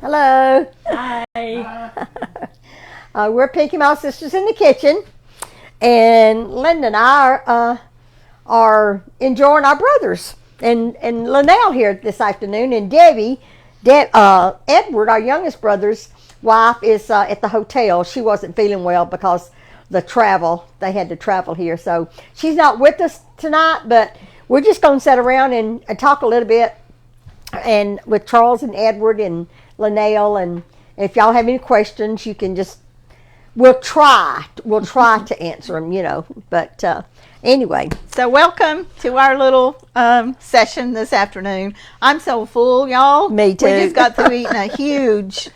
Hello. Hi. We're Pinky Mouse Sisters in the kitchen, and Linda and I are enjoying our brothers and Linnell here this afternoon, and Debbie, Edward, our youngest brother's wife, is at the hotel. She wasn't feeling well because they had to travel here, so she's not with us tonight. But we're just going to sit around and talk a little bit, and with Charles and Edward and Linnell, and if y'all have any questions, you can just we'll try to answer them, But anyway, So welcome to our little session this afternoon. I'm so full, y'all. Me too. We just got through eating a huge,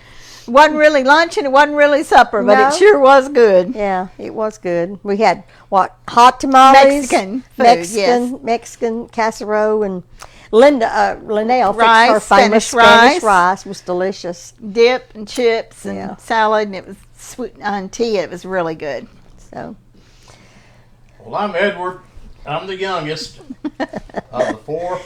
wasn't really lunch and it wasn't really supper, but No. it sure was good. yeah, it was good. We had hot tamales, Mexican food, yes. Mexican casserole, and Linnell fixed Rice, her famous Spanish rice. Was delicious. Dip and chips and Yeah. salad, and it was sweet on tea. It was really good. So Well, I'm Edward. I'm the youngest of the four.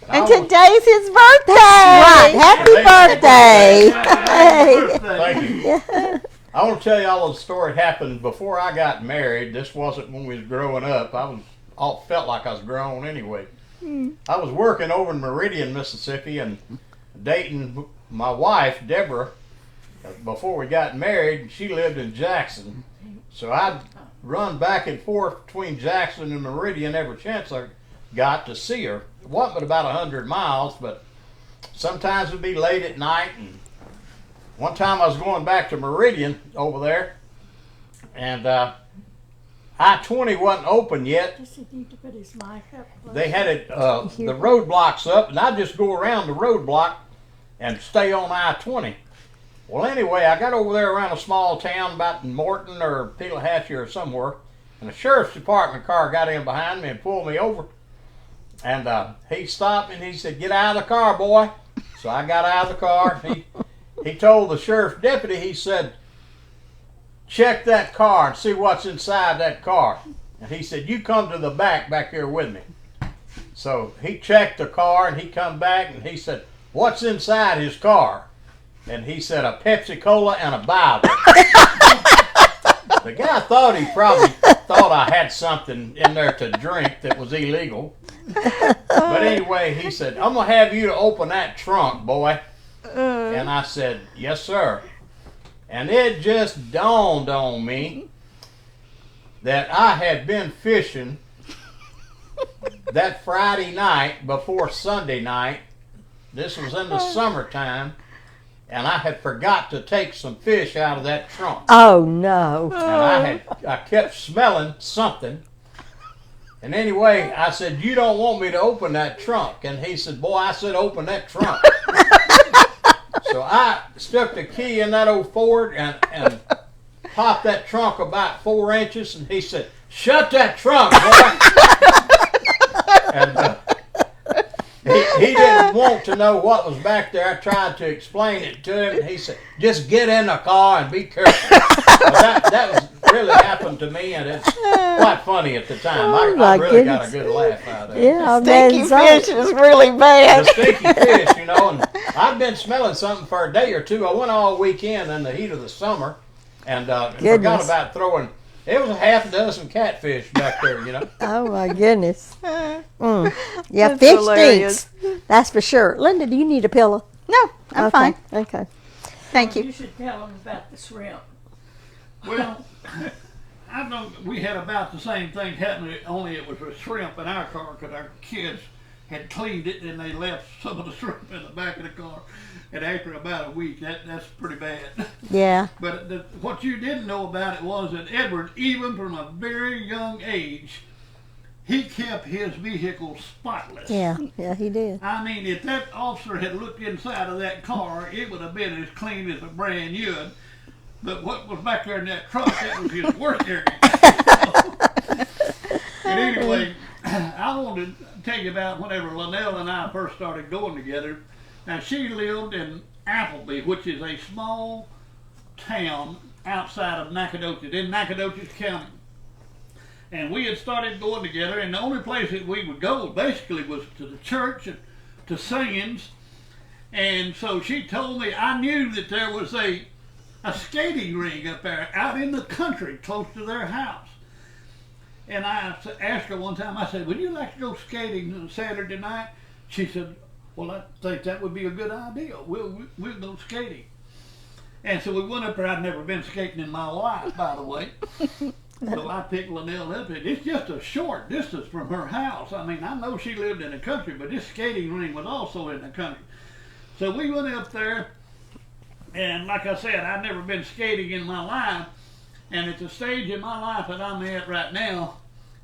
And today's his birthday. right, happy birthday! Hey. Thank you. I want to tell y'all a story that happened before I got married. This wasn't when we was growing up. Felt like I was grown anyway. I was working over in Meridian, Mississippi, and dating my wife, Deborah, before we got married. She lived in Jackson. So I'd run back and forth between Jackson and Meridian every chance I got to see her. It wasn't but about 100 miles, but sometimes it'd be late at night. And one time I was going back to Meridian over there, and I-20 wasn't open yet. Does he need to put his mic up? They had it, the roadblocks up, and I'd just go around the roadblock and stay on I-20. Well, anyway, I got over there around a small town about in Morton or Pelahatchie or somewhere, and a sheriff's department car got in behind me and pulled me over. And he stopped me and he said, "Get out of the car, boy." So I got out of the car. He told the sheriff's deputy, he said, "Check that car and see what's inside that car." And he said, "You come to the back here with me." So he checked the car and he come back and he said, "What's inside his car?" And he said, "A Pepsi Cola and a Bible." The guy thought he probably thought I had something in there to drink that was illegal. But anyway, he said, "I'm going to have you to open that trunk, boy." And I said, "Yes, sir." And it just dawned on me that I had been fishing that Friday night before Sunday night. This was in the summertime. And I had forgot to take some fish out of that trunk. Oh no! And I kept smelling something. And anyway, I said, "You don't want me to open that trunk?" And he said, "Boy," I said, "open that trunk." So I stuck the key in that old Ford and popped that trunk about 4 inches. And he said, "Shut that trunk, boy." And he didn't want to know what was back there. I tried to explain it to him, and he said, "Just get in the car and be careful." Well, that was really happened to me, and it's quite funny at the time. I really got a good laugh out of it. Yeah, Stinky fish is really bad. The stinky fish, and I've been smelling something for a day or two. I went all weekend in the heat of the summer, and forgot about throwing. It was a half dozen catfish back there, Oh my goodness! Yeah, That's fish hilarious. stinks. That's for sure. Linda, do you need a pillow? No, I'm fine. Okay. Thank you. You should tell him about the shrimp. Well, I know we had about the same thing happen, only it was a shrimp in our car because our kids had cleaned it and they left some of the shrimp in the back of the car. And after about a week, that's pretty bad. Yeah. But what you didn't know about it was that Edward, even from a very young age, he kept his vehicle spotless. Yeah, he did. I mean, if that officer had looked inside of that car, it would have been as clean as a brand new. But what was back there in that trunk, that was his work area. And anyway, I wanted to tell you about whenever Linnell and I first started going together. Now, she lived in Appleby, which is a small town outside of Nacogdoches, in Nacogdoches County. And we had started going together, and the only place that we would go basically was to the church and to singings. And so she told me, I knew that there was a skating ring up there out in the country close to their house. And I asked her one time, I said, would you like to go skating on Saturday night? She said, well, I think that would be a good idea. We'll go skating. And so we went up there. I'd never been skating in my life, by the way. So I picked Linnell up. It's just a short distance from her house. I mean, I know she lived in the country, but this skating ring was also in the country. So we went up there, and like I said, I'd never been skating in my life. And at the stage in my life that I'm at right now,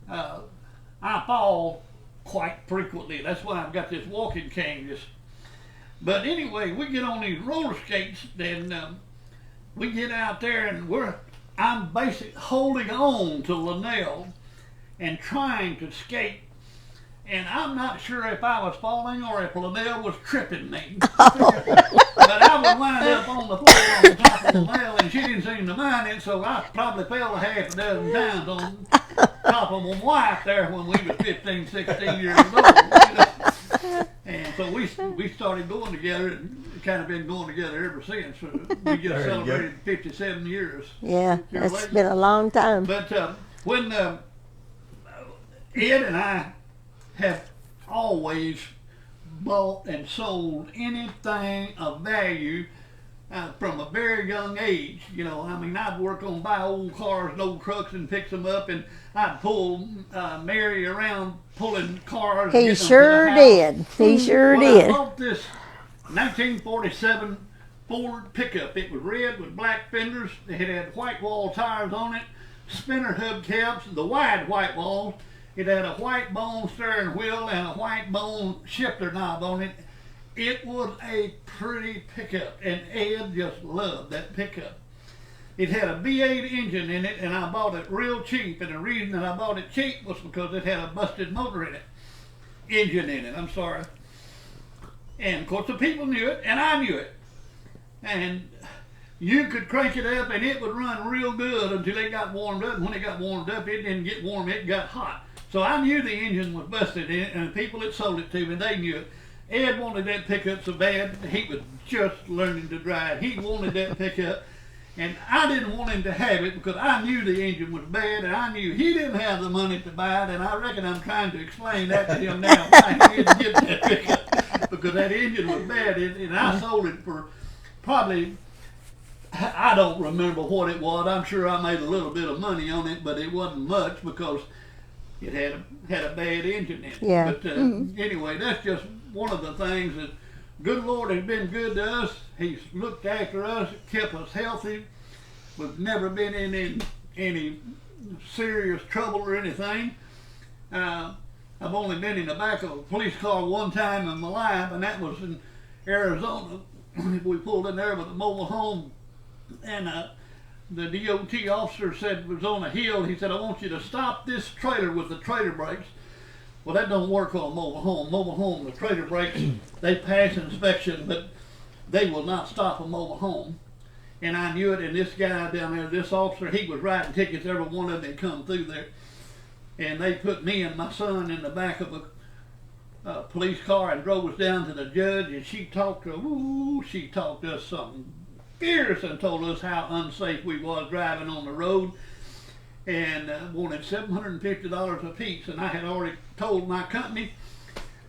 I fall quite frequently. That's why I've got this walking cane. But anyway, we get on these roller skates, and we get out there, and I'm basically holding on to Linnell and trying to skate. And I'm not sure if I was falling or if Linnell was tripping me. But I would wind up on the floor on top of Linnell, and she didn't seem to mind it, so I probably fell a half a dozen times on top of my wife there when we were 15, 16 years old. You know? And so we started going together, and kind of been going together ever since. We just celebrated 57 years. Yeah, that's been a long time. But when Ed and I have always bought and sold anything of value from a very young age. You know, I mean, I'd work on buy old cars and old trucks and fix them up, and I'd pull Mary around pulling cars. He sure did. He sure did. I bought this 1947 Ford pickup. It was red with black fenders. It had white wall tires on it, spinner hubcaps, the wide white walls. It had a white bone steering wheel and a white bone shifter knob on it. It was a pretty pickup, and Ed just loved that pickup. It had a V8 engine in it, and I bought it real cheap. And the reason that I bought it cheap was because it had a busted motor in it. Engine in it, I'm sorry. And of course the people knew it, and I knew it. And you could crank it up, and it would run real good until it got warmed up. And when it got warmed up, it didn't get warm, it got hot. So I knew the engine was busted in it, and the people that sold it to me, they knew it. Ed wanted that pickup so bad. He was just learning to drive. He wanted that pickup, and I didn't want him to have it because I knew the engine was bad, and I knew he didn't have the money to buy it, and I reckon I'm trying to explain that to him now why he didn't get that pickup, because that engine was bad, and I sold it for probably, I don't remember what it was. I'm sure I made a little bit of money on it, but it wasn't much because it had a bad engine in it. Yeah. But anyway, that's just one of the things that good Lord has been good to us. He's looked after us, kept us healthy. We've never been in any serious trouble or anything. I've only been in the back of a police car one time in my life, and that was in Arizona. We pulled in there with a mobile home, and the DOT officer said it was on a hill. He said, I want you to stop this trailer with the trailer brakes. Well, that don't work on a mobile home. Mobile home, the trailer brakes, they pass inspection, but they will not stop a mobile home. And I knew it, and this guy down there, this officer, he was writing tickets, every one of them that come through there. And they put me and my son in the back of a police car and drove us down to the judge, and she talked to us something fierce and told us how unsafe we was driving on the road, and wanted $750 a piece. And I had already told my company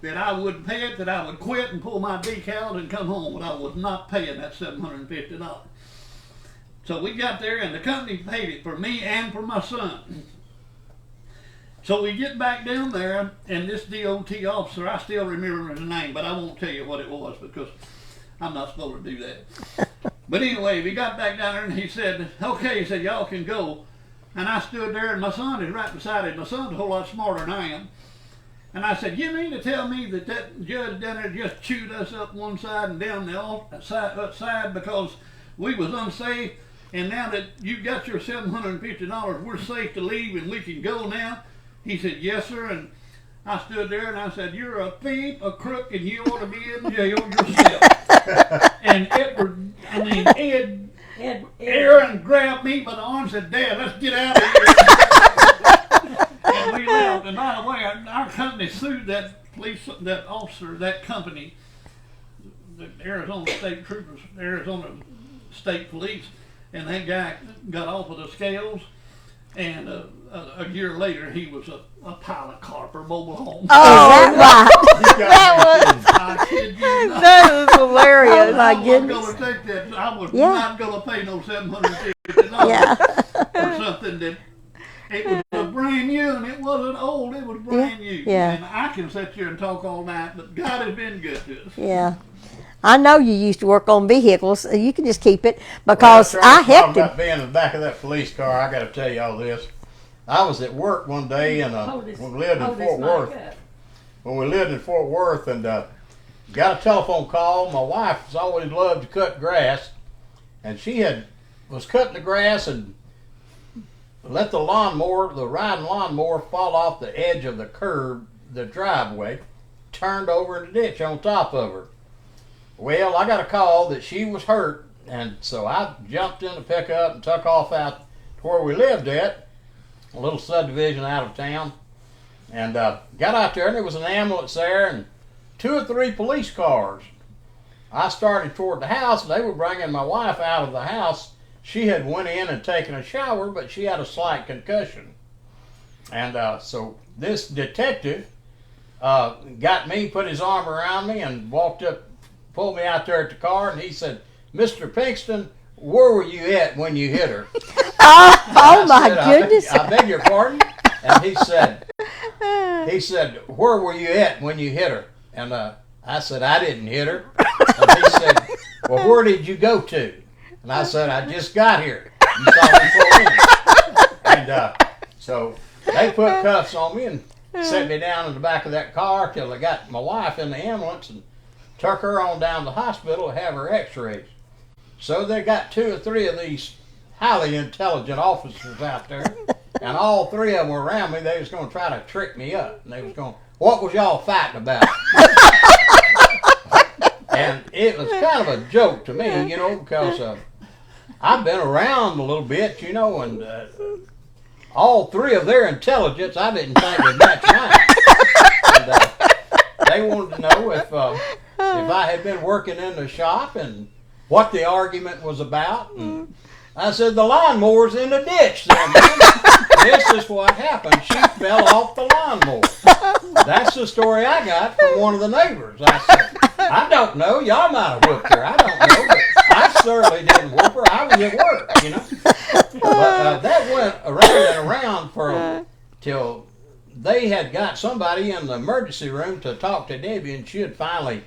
that I wouldn't pay it, that I would quit and pull my decals and come home, but I was not paying that $750. So we got there, and the company paid it for me and for my son. So we get back down there, and this DOT officer, I still remember his name, but I won't tell you what it was because I'm not supposed to do that. But anyway, we got back down there, and he said, okay, he said, y'all can go. And I stood there, and my son is right beside him. My son's a whole lot smarter than I am. And I said, you mean to tell me that that judge down there just chewed us up one side and down the other side because we was unsafe, and now that you got your $750, we're safe to leave and we can go now? He said, yes, sir. And I stood there and I said, you're a thief, a crook, and you ought to be in jail yourself. And Aaron grabbed me by the arm and said, Dad, let's get out of here. And we left. And by the way, our company sued that officer, that company, Arizona State Troopers, Arizona State Police, and that guy got off of the scales, and a year later he was a pilot car for mobile home. Oh, is that right? I kid you not. That was hilarious. Oh, my I was goodness. going to take that. I was Yeah. not going to pay no $750 Yeah. for something that it was brand new, and it wasn't old. It was brand new. Yeah. And I can sit here and talk all night, but God has been good to us. Yeah. I know you used to work on vehicles. You can just keep it because Well, I Charles, helped him. about being in the back of that police car, I got to tell you all this. I was at work one day, and Hold this- when we lived in hold this Fort mic Worth. up. When we lived in Fort Worth, and got a telephone call. My wife has always loved to cut grass, and she was cutting the grass and let the riding lawnmower, fall off the edge of the curb, the driveway, turned over in the ditch on top of her. Well, I got a call that she was hurt, and so I jumped in the pickup and took off out to where we lived at, a little subdivision out of town, and got out there, and there was an ambulance there and 2 or 3 police cars. I started toward the house, and they were bringing my wife out of the house. She had went in and taken a shower, but she had a slight concussion. And so this detective got me, put his arm around me, and walked up, pulled me out there at the car, and he said, "Mr. Pinkyston, where were you at when you hit her?" Oh my I goodness. I beg your pardon? And he said, "Where were you at when you hit her?" And I said, "I didn't hit her." And he said, "Well, where did you go to?" And I said, "I just got here. You saw me pull in." And so they put cuffs on me and set me down in the back of that car till they got my wife in the ambulance and took her on down to the hospital to have her x-rays. So they got 2 or 3 of these highly intelligent officers out there, and all 3 of them were around me. They was going to try to trick me up. And they was going, "What was y'all fighting about?" And it was kind of a joke to me, because I've been around a little bit, and all 3 of their intelligence I didn't think would match mine. And they wanted to know if I had been working in the shop and what the argument was about. And I said, "The lawnmower's in the ditch there, man. This is what happened. She fell off the lawnmower." That's the story I got from one of the neighbors. I said, "I don't know. Y'all might have whooped her. I don't know. But I certainly didn't whoop her. I was at work, But that went around and around till they had got somebody in the emergency room to talk to Debbie, and she had finally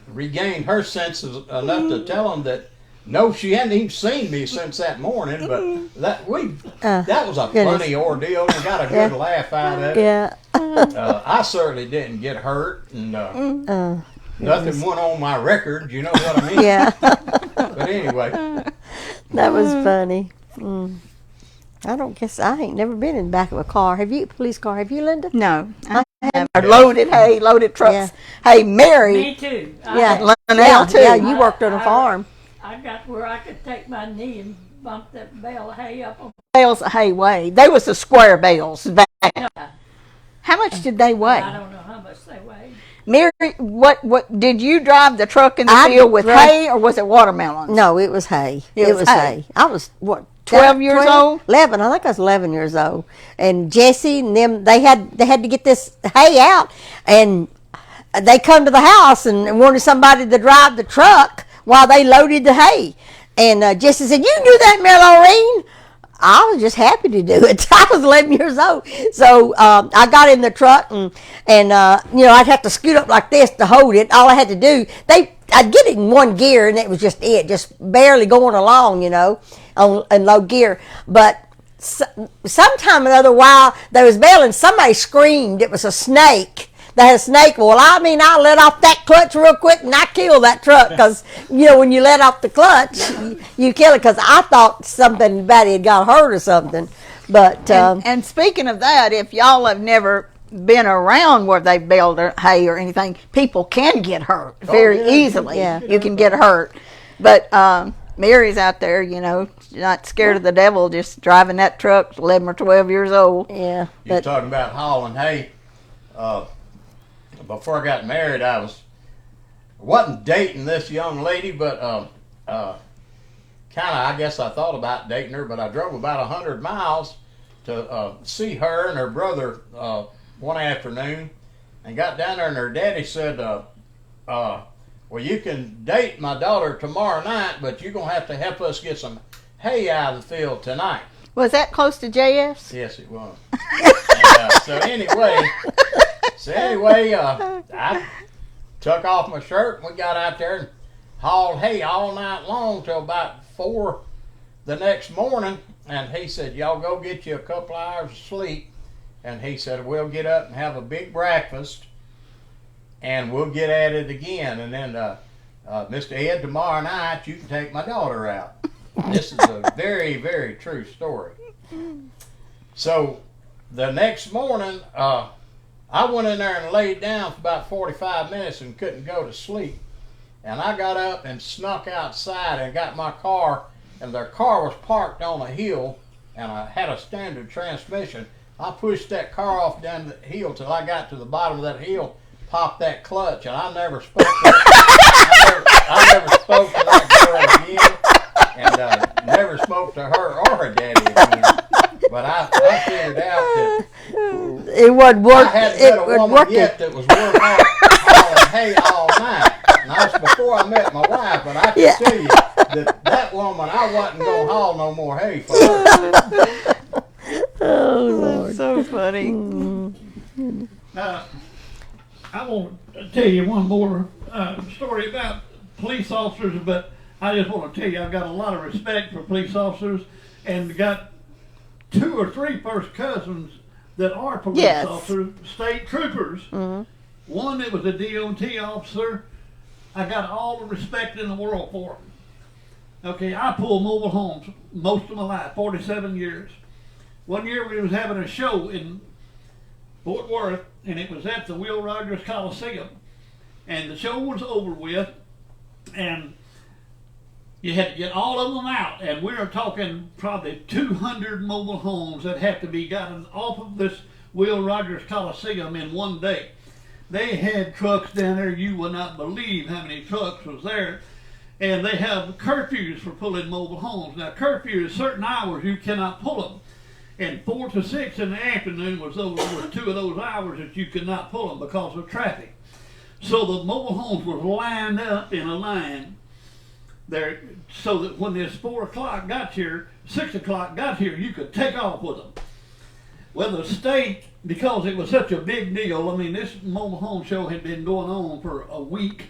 regained her senses enough to tell them that no, she hadn't even seen me since that morning. But that was a goodness. funny ordeal, and got a good laugh out of it. Yeah. I certainly didn't get hurt, and nothing went on my record. You know what I mean? Yeah. But anyway, That was funny. I ain't never been in the back of a car. Police car? Have you, Linda? No, I have loaded hay, loaded trucks. Yeah. Hey, Mary, Me too. Yeah. Linnell too. Yeah, you worked on a farm. I got where I could take my knee and bump that bale of hay up on. Bales of hay weighed. They was the square bales back. How much did they weigh? I don't know how much they weighed. Mary, what did you drive the truck in the I field with drove- hay, or was it watermelons? No, it was hay. It was hay. I was, 12 years old? 11. I think I was 11 years old. And Jesse and them, they had to get this hay out, and they come to the house and wanted somebody to drive the truck while they loaded the hay. And Jesse said, "You can do that, Mary Lorraine." I was just happy to do it. I was 11 years old. So I got in the truck, and I'd have to scoot up like this to hold it. All I had to do, I'd get it in one gear, and that was just it, just barely going along, in low gear. But sometime or other, while they was bailing, somebody screamed it was a snake. They had a snake. Well, I let off that clutch real quick, and I killed that truck, because, when you let off the clutch, you kill it, because I thought something bad had got hurt or something. But And speaking of that, if y'all have never been around where they baled hay or anything, people can get hurt very easily. Yeah. You can get hurt. But Mary's out there, not scared of the devil, just driving that truck, 11 or 12 years old. yeah, you're but talking about hauling hay. Before I got married, I was wasn't dating this young lady, but kind of, I guess I thought about dating her, but I drove about 100 miles to see her and her brother one afternoon, and got down there, and her daddy said, well, you can date my daughter tomorrow night, but you're going to have us get some hay out of the field tonight. Was that close to JS? Yes, it was. And, so anyway, I took off my shirt, and we got out there and hauled hay all night long till about 4 the next morning. And he said, y'all go get you a couple hours of sleep. And he said, we'll get up and have a big breakfast, and we'll get at it again. And then, Mr. Ed, tomorrow night you can take my daughter out. This is a very, very true story. So the next morning, I went in there and laid down for about 45 minutes and couldn't go to sleep. And I got up and snuck outside and got my car, and their car was parked on a hill, and I had a standard transmission. I pushed that car off down the hill till I got to the bottom of that hill, popped that clutch, and I never spoke to I never spoke to that girl again, and never spoke to her or her daddy again. But I figured out that It would work. I hadn't It met a would woman work. yet that was worth hauling hay all night. And that's before I met my wife, but I can tell you that woman, I wasn't going to haul no more hay for her. Oh, Lord. So funny. I want to tell you one more story about police officers, but I just want to tell you I've got a lot of respect for police officers, and got 2 or 3 first cousins that are police Yes. officers, state troopers. One that was a DOT officer, I got all the respect in the world for him. Okay, I pulled mobile homes most of my life, 47 years. One year we was having a show in Fort Worth, and it was at the Will Rogers Coliseum, and the show was over with, and you had to get all of them out, and we were talking probably 200 mobile homes that had to be gotten off of this Will Rogers Coliseum in one day. They had trucks down there, you would not believe how many trucks was there, and they have curfews for pulling mobile homes. Now, curfew is certain hours you cannot pull them. And 4 to 6 in the afternoon was 2 of those hours that you could not pull them because of traffic. So the mobile homes were lined up in a line there, so that when this 4 o'clock got here, 6 o'clock got here, you could take off with them. Well, the state, because it was such a big deal, I mean, this mobile home show had been going on for a week.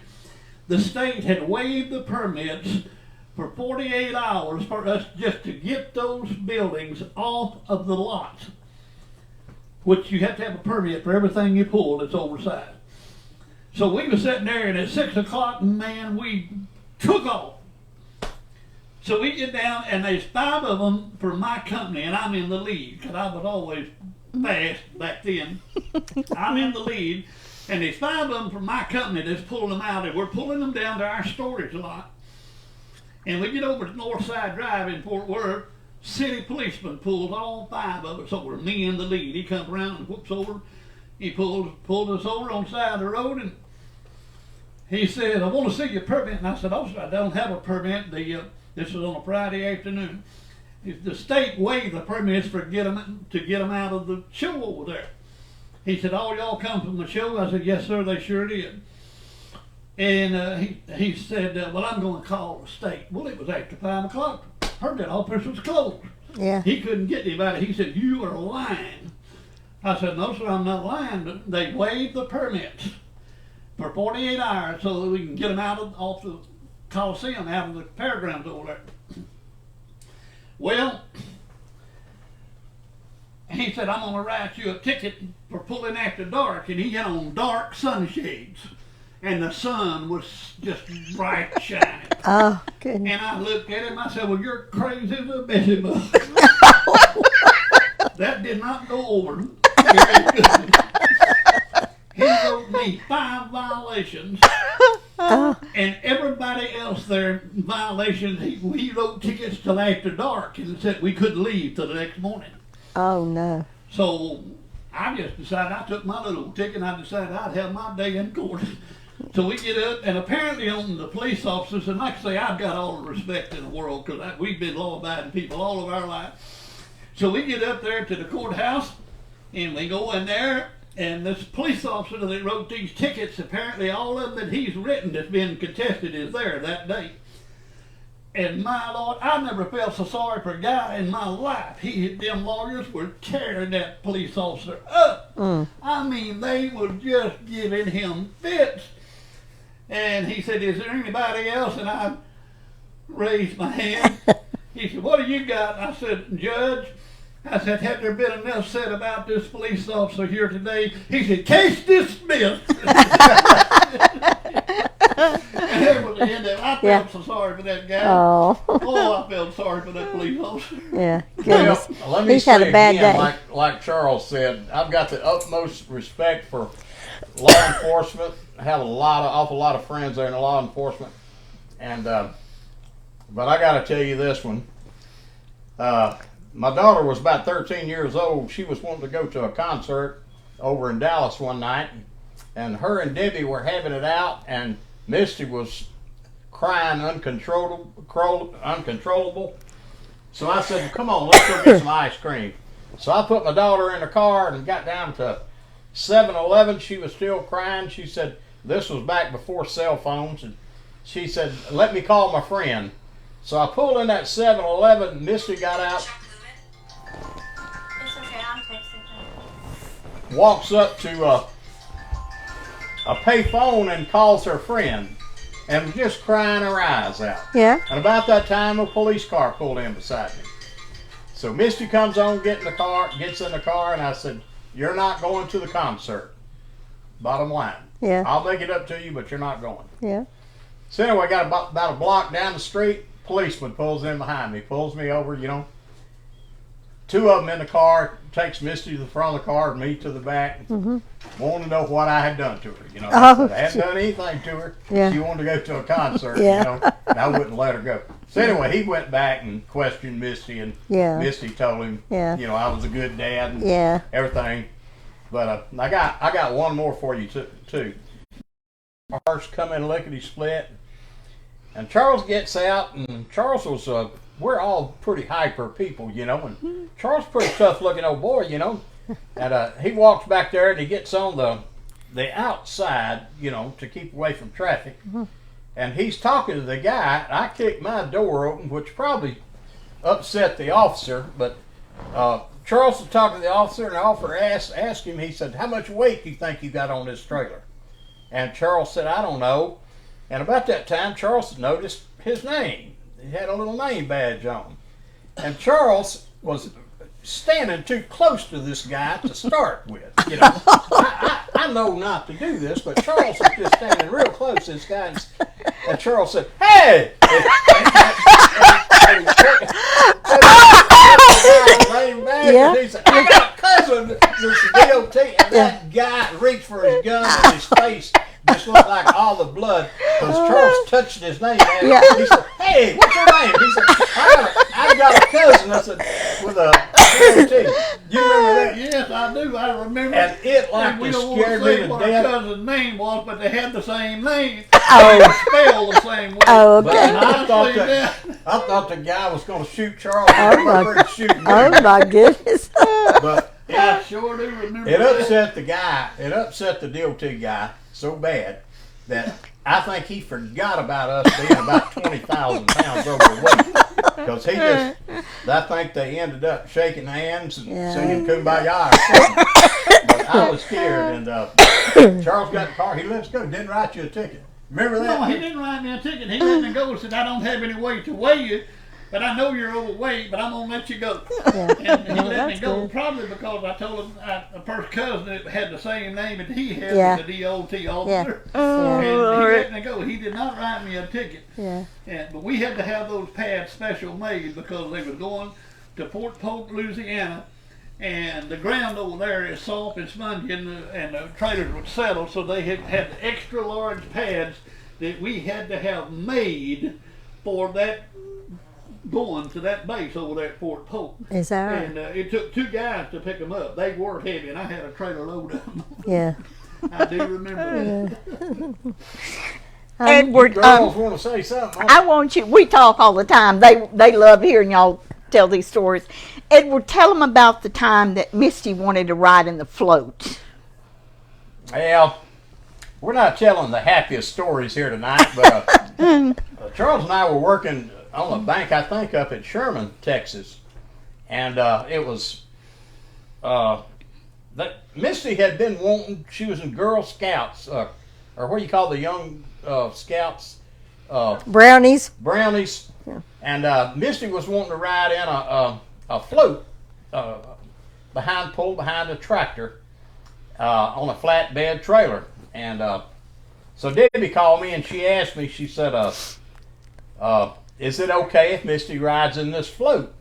The state had waived the permits for 48 hours for us just to get those buildings off of the lots, which you have to have a permit for everything you pull that's oversized. So we were sitting there, and at 6 o'clock, man, we took off. So we get down, and there's 5 of them for my company, and I'm in the lead, because I was always fast back then. I'm in the lead, and there's 5 of them from my company that's pulling them out, and we're pulling them down to our storage lot. And we get over to Northside Drive in Fort Worth, city policeman pulls all 5 of us over, me in the lead. He comes around and whoops over. He pulled us over on the side of the road, and he said, I want to see your permit. And I said, oh, I don't have a permit. This was on a Friday afternoon. The state waived the permits to get them out of the show over there. He said, all y'all come from the show? I said, yes, sir, they sure did. And he said, well, I'm going to call the state. Well, it was after 5 o'clock. Permit office was closed. Yeah. He couldn't get anybody. He said, you are lying. I said, no, sir, I'm not lying. They waived the permits for 48 hours so that we can get them off the Coliseum, out of the fairgrounds over there. Well, he said, I'm going to write you a ticket for pulling after dark. And he had on dark sunshades. And the sun was just bright shining. Oh, goodness. And I looked at him, I said, well, you're crazy as a busy bug. That did not go over very good. He wrote me 5 violations. And everybody else there, violations, he wrote tickets till after dark and said we couldn't leave till the next morning. Oh, no. So I just decided, I took my little ticket and I decided I'd have my day in court. So we get up, and apparently on the police officers, and like I say, I've got all the respect in the world because we've been law-abiding people all of our life. So we get up there to the courthouse, and we go in there, and this police officer that wrote these tickets, apparently all of them that he's written that's been contested is there that day. And my Lord, I never felt so sorry for a guy in my life. Them lawyers were tearing that police officer up. I mean, they were just giving him fits. And he said, "Is there anybody else?" And I raised my hand. He said, "What do you got?" And I said, "Judge," I said, "have there been enough said about this police officer here today?" He said, "Case dismissed." And that was the end of it. I felt so sorry for that guy. Oh. I felt sorry for that police officer. Yeah. Well, Goodness. let me He's say had a bad again, day. like Charles said, I've got the utmost respect for law enforcement. I have awful lot of friends there in law enforcement, and but I got to tell you this one. My daughter was about 13 years old. She was wanting to go to a concert over in Dallas one night, and her and Debbie were having it out, and Misty was crying uncontrollable. So I said, "Come on, let's go get some ice cream." So I put my daughter in the car and got down to 7-Eleven. She was still crying. She said, this was back before cell phones, and she said, "Let me call my friend." So I pulled in that 7-Eleven. Misty got out, It's okay, I'm texting. walks up to a pay phone and calls her friend, and was just crying her eyes out. Yeah. And about that time, a police car pulled in beside me. So Misty comes on, gets in the car, and I said, "You're not going to the concert. Bottom line. Yeah. I'll make it up to you, but you're not going." Yeah. So anyway, I got about a block down the street. Policeman pulls in behind me, pulls me over, Two of them in the car, takes Misty to the front of the car and me to the back. Wanted to know what I had done to her. I said I hadn't done anything to her. Yeah. She wanted to go to a concert, Yeah. and I wouldn't let her go. So anyway, he went back and questioned Misty, and Yeah. Misty told him, Yeah. I was a good dad and Yeah. everything. But I got one more for you too. Cars come in lickety split, and Charles gets out, and Charles was we're all pretty hyper people, and Charles pretty tough looking old boy, and he walks back there and he gets on the outside, to keep away from traffic, and he's talking to the guy. I kicked my door open, which probably upset the officer, but Charles was talking to the officer, and the officer asked him, he said, "How much weight do you think you got on this trailer?" And Charles said, "I don't know." And about that time, Charles noticed his name. He had a little name badge on. And Charles was standing too close to this guy to start with. I know not to do this, but Charles was just standing real close to this guy. And Charles said, "Hey!" Yeah. He said, "I got a cousin that's DOT." And that guy reached for his gun, and his face just looked like all the blood, because Charles touched his name. And Yeah. he said, "Hey, what's your name?" He said, "I got a cousin." I said, "With a DOT." You remember that? Yes, I do. I remember. And it like And we to don't want scared to me say to what our death. cousin's name was, but they had the same name. Oh. They were spelled the same way. Oh, But okay. I thought see that. I thought the guy was going to shoot Charles. Oh, my- Ready to shoot me. Oh my goodness. But I sure do remember it that. upset the guy. It upset the DOT guy so bad that I think he forgot about us being about 20,000 pounds overweight. Because I think they ended up shaking hands and Yeah. singing Kumbaya or something. But I was scared, and Charles got in the car. He let us go. Didn't write you a ticket. Remember that? No, he didn't write me a ticket. He let me go and said, "I don't have any way to weigh you, but I know you're overweight, but I'm going to let you go." Yeah. And he Oh, let me that's go good. probably because I told him the first cousin that had the same name that he had, Yeah. was the DOT officer. Yeah. And he let me go. He did not write me a ticket. Yeah. But we had to have those pads special made because they was going to Fort Polk, Louisiana, and the ground over there is soft and spongy, and the trailers would settle, so they had extra large pads that we had to have made for that going to that base over there at Fort Polk. Is that right? And it took two guys to pick them up. They were heavy, and I had a trailer load of them. Yeah. I do remember that. Edward, Girls want to say something. I want you. We talk all the time. They love hearing y'all tell these stories. Edward, tell them about the time that Misty wanted to ride in the float. Well, we're not telling the happiest stories here tonight, but Charles and I were working on a bank, I think, up at Sherman, Texas, and it was that Misty had been wanting. She was in Girl Scouts, or what do you call the young scouts? Brownies. Brownies. Yeah. And Misty was wanting to ride in a float pulled behind a tractor on a flatbed trailer. And so Debbie called me and she asked me, she said, is it okay if Misty rides in this float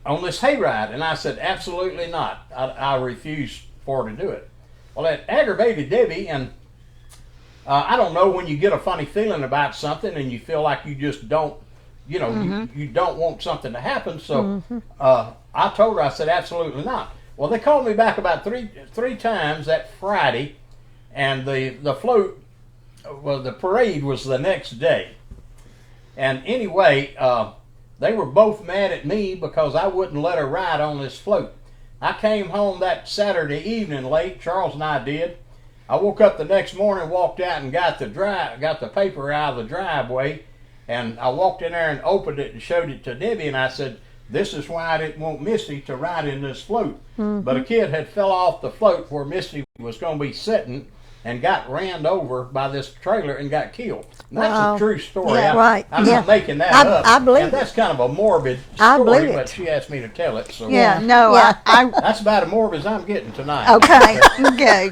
on this hayride? And I said, absolutely not. I refuse for her to do it. Well, that aggravated Debbie, and I don't know, when you get a funny feeling about something and you feel like you just don't, you don't want something to happen. So I told her, I said, absolutely not. Well, they called me back about three times that Friday, and the float, well, the parade was the next day. And anyway, they were both mad at me because I wouldn't let her ride on this float. I came home that Saturday evening late, Charles and I did. I woke up the next morning, walked out and got the paper out of the driveway, and I walked in there and opened it and showed it to Debbie, and I said, this is why I didn't want Misty to ride in this float. But a kid had fell off the float where Misty was going to be sitting and got ran over by this trailer and got killed. And that's a true story. Yeah, right. I'm not making that up. I believe and that's kind of a morbid I story, believe but it. she asked me to tell it. So Yeah, no, Yeah. that's about as morbid as I'm getting tonight. Okay, okay.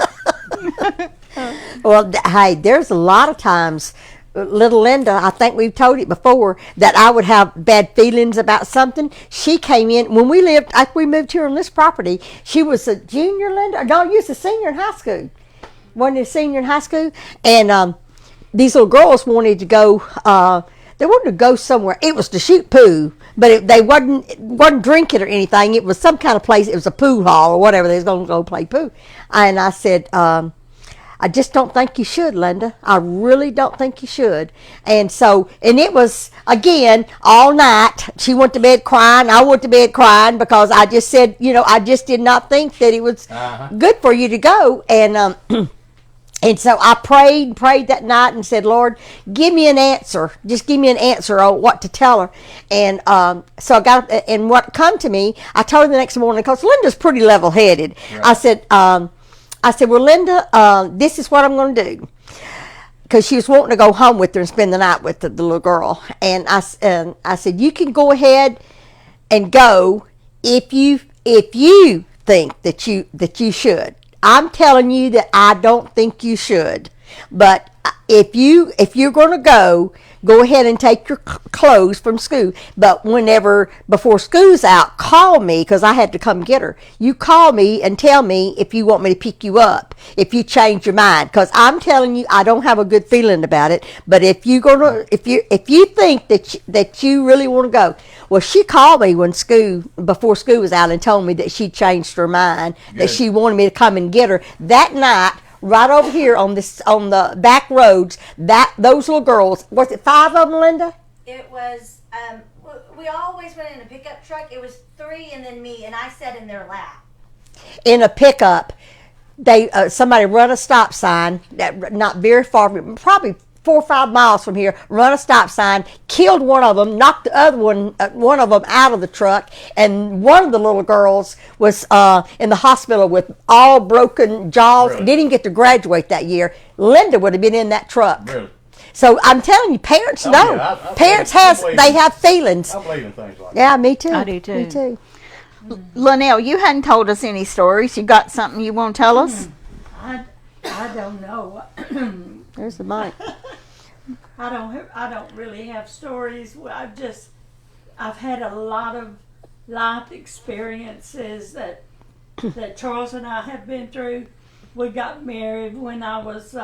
Well, hey, there's a lot of times, little Linda, I think we've told it before, that I would have bad feelings about something. She came in, when after we moved here on this property, she was a junior, Linda, no, you was a senior in high school. Wasn't a senior in high school? And these little girls wanted to go, they wanted to go somewhere. It was to shoot poo, but they wasn't drinking or anything. It was some kind of place. It was a pool hall or whatever. They was going to go play poo. And I said, I just don't think you should, Linda. I really don't think you should. And it was, again, all night. She went to bed crying. I went to bed crying because I just said, I just did not think that it was good for you to go. And and so I prayed that night and said, Lord, give me an answer. Just give me an answer on what to tell her. And so I got, and what come to me, I told her the next morning, because Linda's pretty level-headed. Right. I said, well, Linda, this is what I'm going to do. Because she was wanting to go home with her and spend the night with the little girl. And I said, you can go ahead and go if you think that you should. I'm telling you that I don't think you should. But if you're going to go ahead and take your clothes from school. But before school's out, call me, because I had to come get her. You call me and tell me if you want me to pick you up, if you change your mind. Because I'm telling you, I don't have a good feeling about it. But if you think that you really want to go, well, she called me before school was out and told me that she changed her mind, that she wanted me to come and get her that night. Right over here on the back roads, those little girls, was it 5 of them, Linda? It was, we always went in a pickup truck. It was 3 and then me, and I sat in their lap. In a pickup, somebody run a stop sign, that not very far, probably 4 or 5 miles from here, run a stop sign, killed one of them, knocked the other one of them out of the truck, and one of the little girls was in the hospital with all broken jaws. Really? Didn't get to graduate that year. Linda would have been in that truck. Really? So I'm telling you, parents know. Yeah, parents have feelings. I believe in things like that. Yeah, me too. I do too. Me too. Linnell, you hadn't told us any stories. You got something you want to tell us? I don't know. There's the mic. I don't really have stories. I've had a lot of life experiences that Charles and I have been through. We got married when I was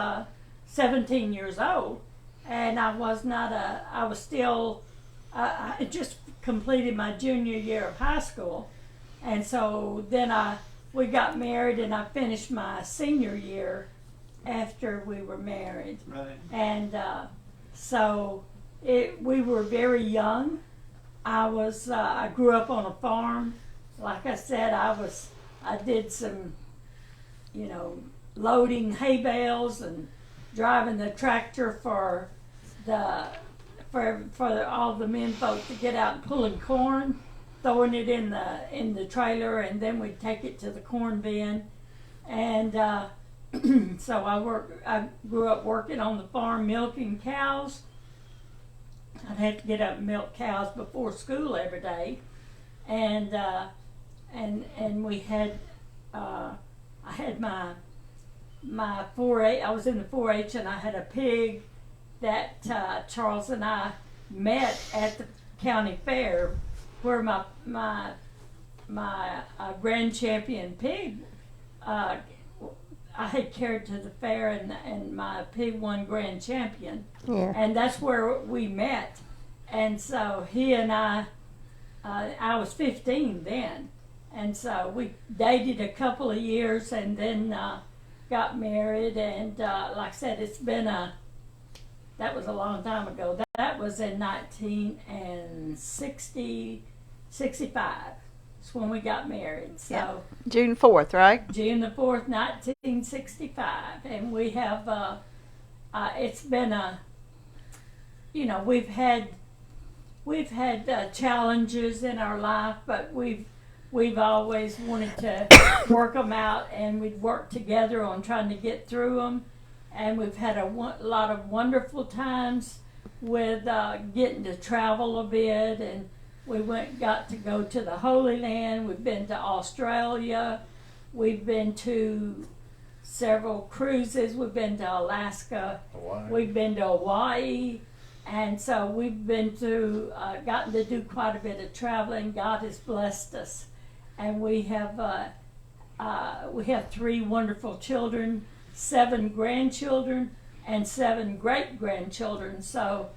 17 years old, and I just completed my junior year of high school, and so then we got married, and I finished my senior year after we were married. Right. And so we were very young. I grew up on a farm. Like I said, I did some, loading hay bales and driving the tractor for all the men folk to get out and pulling corn, throwing it in the trailer, and then we'd take it to the corn bin. And so I grew up working on the farm, milking cows. I'd have to get up and milk cows before school every day, and we had I had my 4-H. I was in the 4-H, and I had a pig that Charles and I met at the county fair, where my grand champion pig I had carried to the fair, and my pig won grand champion. Yeah. And that's where we met. And so he and I was 15 then. And so we dated a couple of years, and then got married. And like I said, that was a long time ago. That was in 1965. That's when we got married. So. Yeah. June 4th, right? June the 4th, 1965, and we have, it's been we've had challenges in our life, but we've always wanted to work them out, and we've worked together on trying to get through them, and we've had a lot of wonderful times with getting to travel a bit, and we got to go to the Holy Land. We've been to Australia. We've been to several cruises. We've been to Alaska. Hawaii. We've been to Hawaii. And so we've been to, gotten to do quite a bit of traveling. God has blessed us. And we have 3 wonderful children, 7 grandchildren, and 7 great-grandchildren. So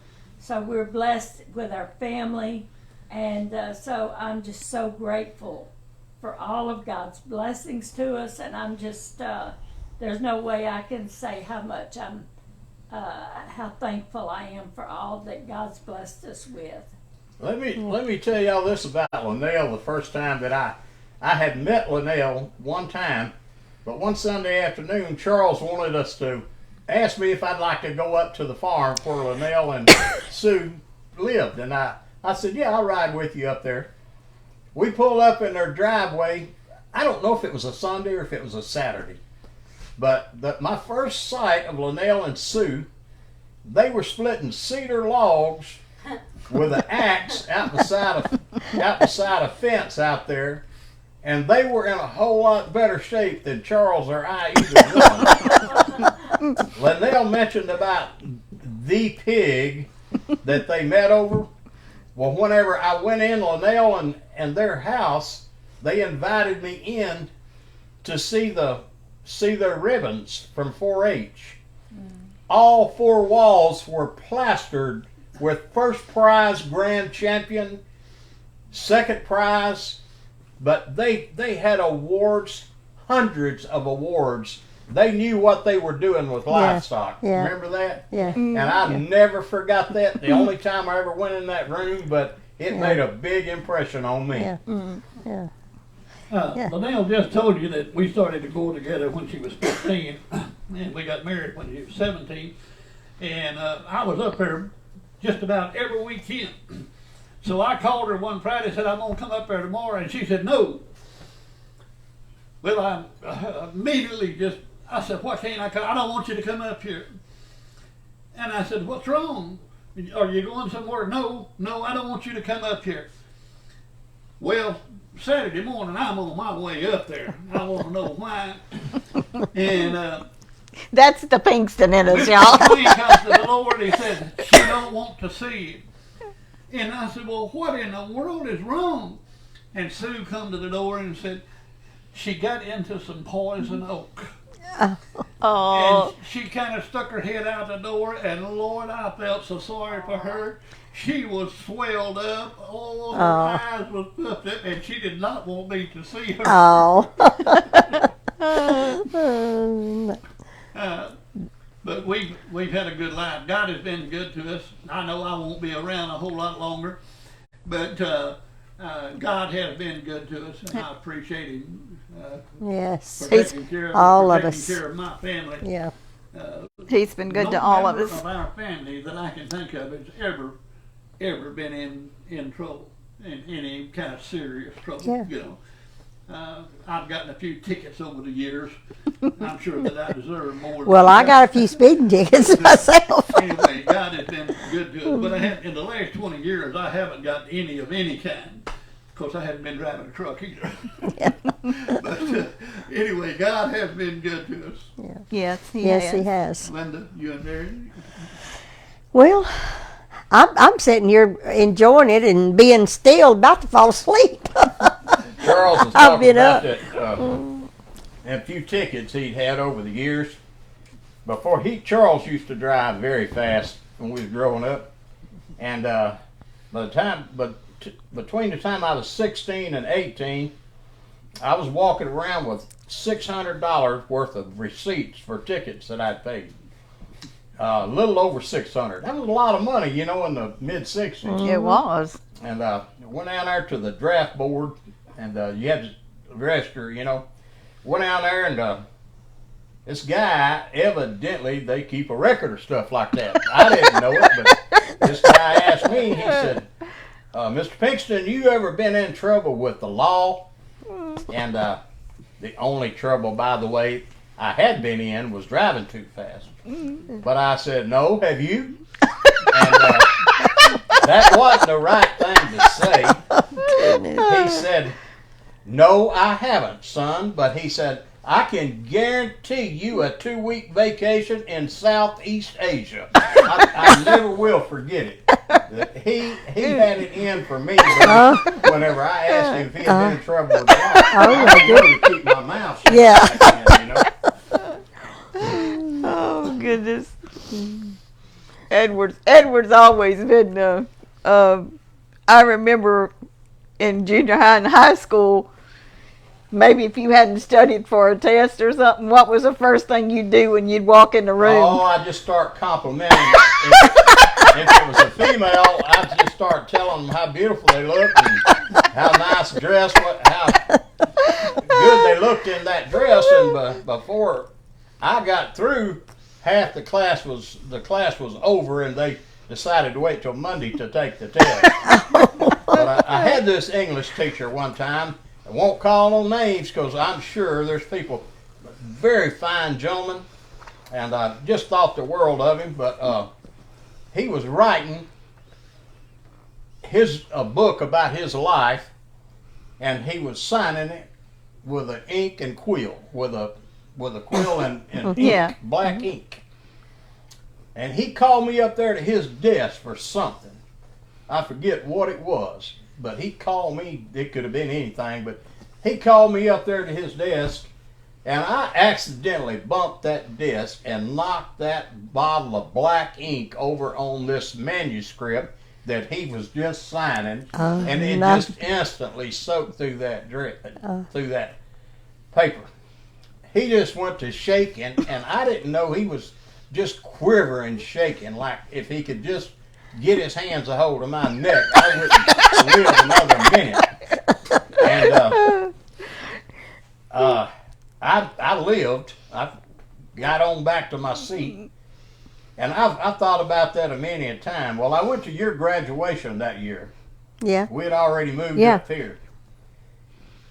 we're blessed with our family. And so I'm just so grateful for all of God's blessings to us, and I'm just, there's no way I can say how much how thankful I am for all that God's blessed us with. Let me tell y'all this about Linnell. The first time that I had met Linnell one time, but one Sunday afternoon, Charles wanted us to ask me if I'd like to go up to the farm where Linnell and Sue lived, and I said, yeah, I'll ride with you up there. We pulled up in their driveway. I don't know if it was a Sunday or if it was a Saturday, but my first sight of Linnell and Sue, they were splitting cedar logs with an axe out beside a fence out there, and they were in a whole lot better shape than Charles or I either one. Linnell mentioned about the pig that they met over. Well, whenever I went in Linnell and their house, they invited me in to see their ribbons from 4-H. All 4 walls were plastered with first prize grand champion, second prize, but they had awards, hundreds of awards. They knew what they were doing with livestock. Yeah. Remember that? Yeah. And I never forgot that. The only time I ever went in that room, but it made a big impression on me. Yeah. Yeah. Linnell just told you that we started to go together when she was 15, and we got married when she was 17. And I was up there just about every weekend. So I called her one Friday and said, I'm going to come up there tomorrow. And she said, no. Well, I immediately I said, why can't I come? I don't want you to come up here. And I said, what's wrong? Are you going somewhere? No, I don't want you to come up here. Well, Saturday morning, I'm on my way up there. I want to know why. And that's the Pinkyston in us, y'all. Queen comes to the Lord. He said, she don't want to see you. And I said, well, what in the world is wrong? And Sue come to the door and said, she got into some poison oak. Oh. And she kind of stuck her head out the door, and Lord, I felt so sorry for her. She was swelled up, all her eyes was puffed up, and she did not want me to see her. Oh. But we've had a good life. God has been good to us. I know I won't be around a whole lot longer, but God has been good to us, and I appreciate Him Yes. for taking care of all of taking us. care of my family. Yeah. He's been good No to all of member us. of our family that I can think of has ever been in trouble, in any kind of serious trouble. Yeah. You know, I've gotten a few tickets over the years. I'm sure that I deserve more. Well, I got a few speeding tickets myself. Anyway, God has been good to us. But in the last 20 years, I haven't got any of any kind. Of course, I haven't been driving a truck either. But anyway, God has been good to us. Yes, he Yes, has. he has. Linda, you and Mary? Well, I'm sitting here enjoying it and being still, about to fall asleep. Charles was I've talking been about up. that, and a few tickets he'd had over the years. Before Charles used to drive very fast when we was growing up, and between the time I was 16 and 18, I was walking around with $600 worth of receipts for tickets that I'd paid. A little over 600. That was a lot of money, you know, in the mid 60s. It was. And went down there to the draft board, and you had to register, you know. Went down there, and this guy, evidently, they keep a record of stuff like that. I didn't know it, but this guy asked me, he said, Mr. Pinkyston, you ever been in trouble with the law? And the only trouble, by the way, I had been in was driving too fast. But I said, no, have you? And that wasn't the right thing to say. He said, no, I haven't, son. But he said, I can guarantee you a 2-week vacation in Southeast Asia. I never will forget it. He had it in for me whenever I asked him if he had been in trouble with the law. I know to keep my mouth shut. Yeah. Back then, you know? Oh goodness. Edward's always been. I remember in junior high and high school. Maybe if you hadn't studied for a test or something, what was the first thing you'd do when you'd walk in the room? Oh, I'd just start complimenting. If it was a female, I'd just start telling them how beautiful they looked and how nice dressed, how good they looked in that dress. And before I got through, half the class was over, and they decided to wait till Monday to take the test. But I had this English teacher one time. I won't call no names because I'm sure there's people, very fine gentlemen, and I just thought the world of him. But he was writing a book about his life, and he was signing it with an ink and quill, with a quill and ink, Yeah. black ink. And he called me up there to his desk for something. I forget what it was, but he called me. It could have been anything, but he called me up there to his desk, and I accidentally bumped that desk and knocked that bottle of black ink over on this manuscript that he was just signing, and it just instantly soaked through that through that paper. He just went to shaking, and I didn't know he was just quivering, shaking, like if he could just get his hands a hold of my neck, I wouldn't live another minute. And I lived. I got on back to my seat, and I thought about that a many a time. Well, I went to your graduation that year. Yeah. We had already moved up here.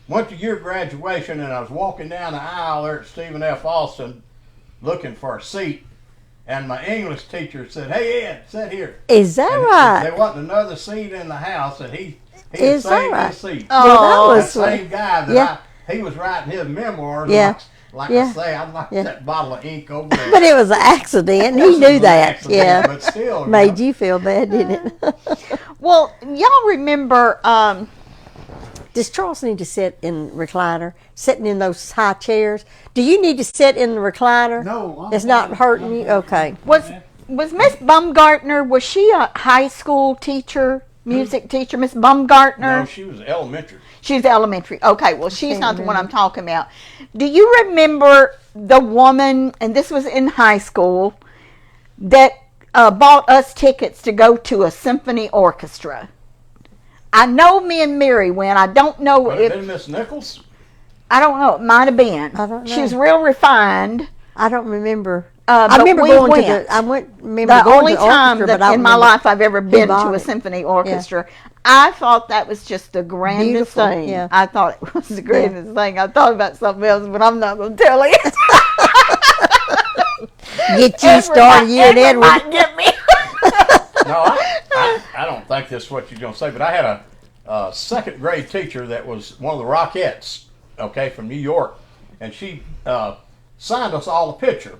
Went to your graduation, and I was walking down the aisle there at Stephen F. Austin looking for a seat, and my English teacher said, "Hey, Ed, sit here." Is that And right? there wasn't another seat in the house, and he Is that saved right? his seat. Well, that Oh, That was sweet. same guy that Yeah. he was writing his memoirs. Yeah. Like Yeah. I say, I knocked Yeah. that bottle of ink over there. But it was an accident. He This knew was an that. accident, Yeah. But still, Made you feel bad, didn't it? Well, y'all remember? Does Charles need to sit in recliner, sitting in those high chairs? Do you need to sit in the recliner? No, I'm It's not fine. hurting you? Okay. Was Miss Baumgartner? Was she a high school teacher? music teacher, Miss Baumgartner? No, she was elementary. She's elementary. Okay, well, she's not the one I'm talking about. Do you remember the woman, and this was in high school, that bought us tickets to go to a symphony orchestra? I know me and Mary went. I don't know Would it if... been Miss Nichols? I don't know. It might have been. I don't know. She was real refined. I don't remember. But I remember we going went. to the. I remember The going only to the time orchestra, that but I in my remember life I've ever been to bought a it. symphony orchestra. I thought that was just the grandest Beautiful, thing. yeah. I thought it was the grandest thing. I thought about something else, but I'm not going to tell you. Get you started, you and Edward. Might get me. No, I don't think this is what you're going to say, but I had a second grade teacher that was one of the Rockettes, okay, from New York, and she signed us all a picture.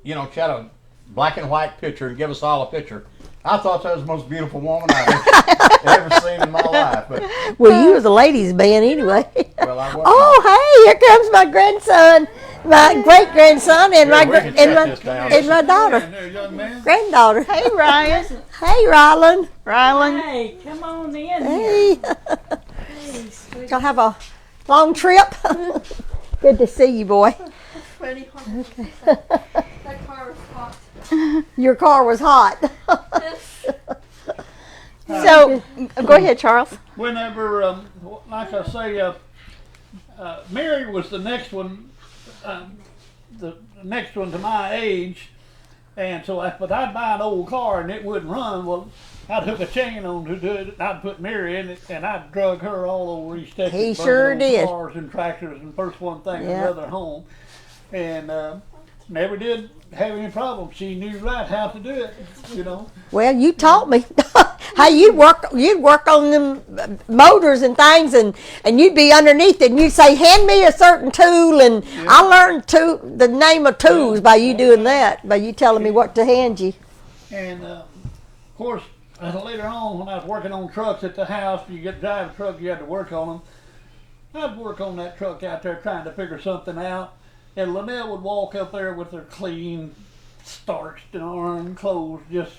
You know, she had a black and white picture and give us all a picture. I thought that was the most beautiful woman I've ever seen in my life. But Well, you was a ladies' man anyway. well, I wasn't. Oh, hey, here comes my grandson, my great grandson, and Here, we can shut this down. and my daughter, There, young man. granddaughter. Hey, Ryan. Hey, Rylan. Rylan. Hey, come on in here. Hey, Hey, sweetie. y'all have a long trip. Good to see you, boy. Pretty hard. That car was hot. Your car was hot. So, go ahead, Charles. Whenever, like I say, Mary was the next one to my age, and so but I'd buy an old car and it wouldn't run. Well, I'd hook a chain on to do it. I'd put Mary in it, and I'd drug her all over East Texas. He burning sure old did. Cars and tractors, and first one thing, Yeah. another home, and never did have any problems. She knew right how to do it, you know. Well, you taught me how you'd work on them motors and things, and you'd be underneath it, and you'd say, "Hand me a certain tool," and I learned the name of tools by you doing that, by you telling me what to hand you. And of course, later on, when I was working on trucks at the house, you get drive a truck, you had to work on them. I'd work on that truck out there trying to figure something out, and Linnell would walk up there with her clean, starched and ironed clothes, just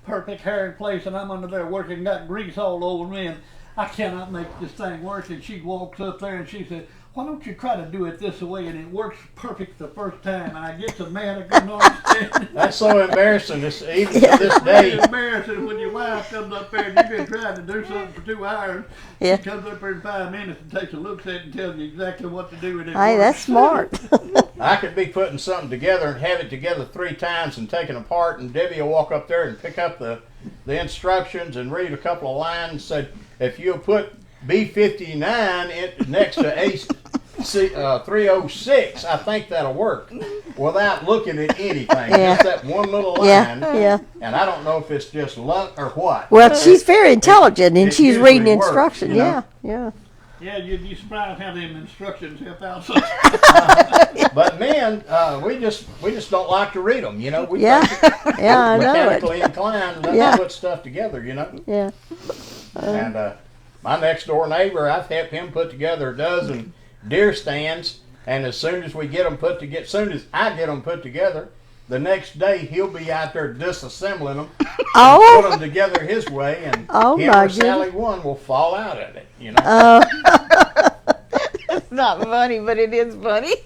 perfect hair in place, and I'm under there working, got grease all over me, and I cannot make this thing work. And she walks up there and she said, "Why don't you try to do it this way?" And it works perfect the first time. And I get so mad I couldn't understand it. That's so embarrassing. Even to this day. It's embarrassing when your wife comes up there and you've been trying to do something for 2 hours. Yeah. She comes up there in 5 minutes and takes a look at it and tells you exactly what to do. And it Hey, that's works. smart. I could be putting something together and have it together 3 times and taking apart, and Debbie will walk up there and pick up the instructions and read a couple of lines and said, "If you put B59 next to A306, I think that'll work," without looking at anything. Yeah. Just that one little line. Yeah. And I don't know if it's just luck or what. Well, she's very intelligent, and it she's usually reading works, instructions. you know? Yeah. Yeah, you'd be surprised how them instructions help out. But men, we just don't like to read them. You know, we Yeah. think Yeah, I know it. mechanically inclined and Yeah. put stuff together. You know. Yeah. And my next door neighbor, I've helped him put together a dozen deer stands, and as soon as we get them put together, as soon as I get them put together, the next day he'll be out there disassembling them, Oh. put them together his way, and Oh, him my or Sally one will fall out at it. You know. It's not funny, but it is funny.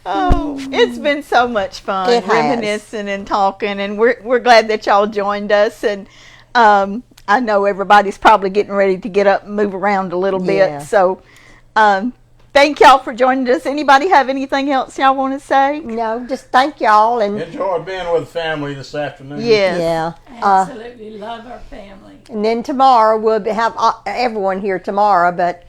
Oh, it's been so much fun It has. reminiscing and talking, and we're glad that y'all joined us. And I know everybody's probably getting ready to get up and move around a little Yeah. bit. So thank y'all for joining us. Anybody have anything else y'all want to say? No, just thank y'all, and Enjoyed being with the family this afternoon. Yes. yeah. Absolutely love our family. And then tomorrow have everyone here tomorrow, but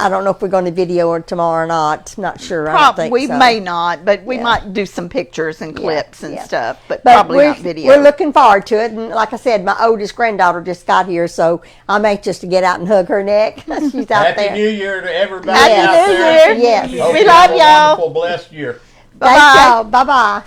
I don't know if we're going to video it tomorrow or not. Not sure. I don't think We so. may not, but we Yeah. might do some pictures and clips and yeah. stuff, but But probably not video. we're looking forward to it. And like I said, my oldest granddaughter just got here, so I'm anxious to get out and hug her neck. She's out Happy there. New Year to everybody Happy out New there. Year. Yes. Hope We you love have a y'all. wonderful, blessed year. Thank Bye-bye. y'all. Bye-bye.